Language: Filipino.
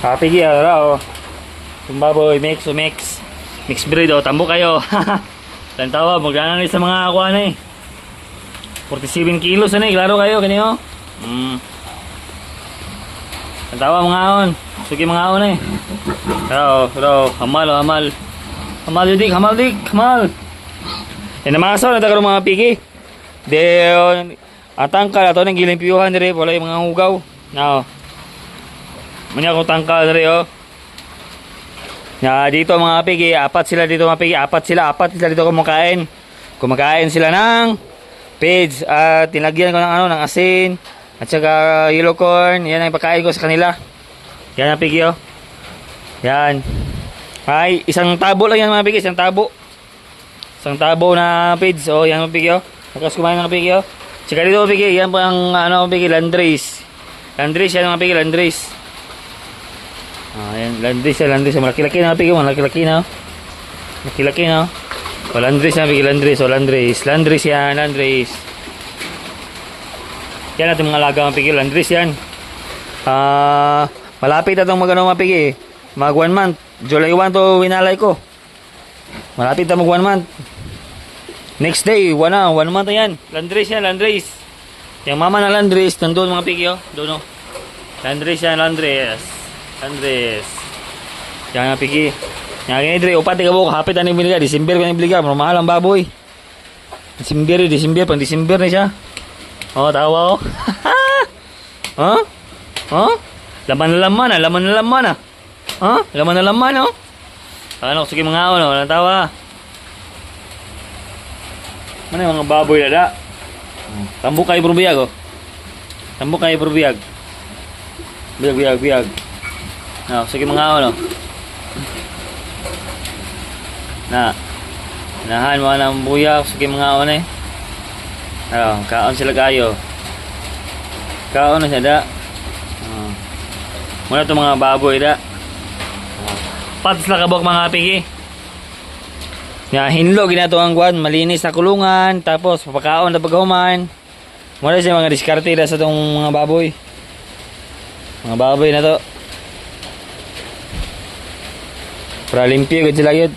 Kapigi, oh. Tumbaboy, mix. Mix breed, oh. Tambo kayo. Tantawa, magdaan sa mga akuha na eh. 47 kilos na eh. Klaro kayo, kanyo. Tantawa mga on. Suki mga on eh. Pero, hamal. Hamal dik. Yan ang mga asaw, nagkakaroon mga pigi. Ang tangkal, ito nang gilimpiyuhan nire. Wala yung mga hugaw. Now, manya ko tangkal nire, oh. Dito mga pigi, apat sila dito dito kumakain sila ng pids at tinagyan ko ng asin at saka yellow corn. Yan ang pagkain ko sa kanila. Yan ang pigi, oh. Yan ay isang tabo lang yan mga pigi, isang tabo na pids. Oh, yan ang pigi, oh. Tapos kumain ng pigi, oh. Saka dito pigi, yan po ang pigi, landrace yan mga pigi, landrace. Ayan, landris. Malaki-laki na pigi mo, malaki-laki na. O, landris na pigi, landris. Landris yan. Yan natin mga alaga mga pigi, landris yan. Malapit na itong mga pigi. Mag 1 month. July 1 to winalay ko. Malapit na mag 1 month. Next day, 1 month na yan. Landris yan. Yung mama na landris, nandun mga pigi, oh. Doon, oh. Landris yan, Landris. Yan nga pigi. Yan nga idre, upati ka po, hapit na nabiliga. December ka nabiliga, mahal ang baboy. December, pang December na siya. Oh, tawa, oh. Laman na laman, ah. Oh. Ano, sige mga ano, walang tawa. Mana yung mga baboy dada? Tambok kayo berbiyag, oh. Biyag. Nah, sige mga ano. Nahan mo ng buyak, sige mga ano eh. Kaon sila kayo. Kaon na siya da. Muna itong mga baboy da. Patas na kabok mga pigi. Hinlo ginato ang guwan, malinis sa kulungan, tapos papakaon na pagkahuman. Muna siya mga diskarte da sa itong mga baboy. Mga baboy na to. Para limpyo gud sila yun.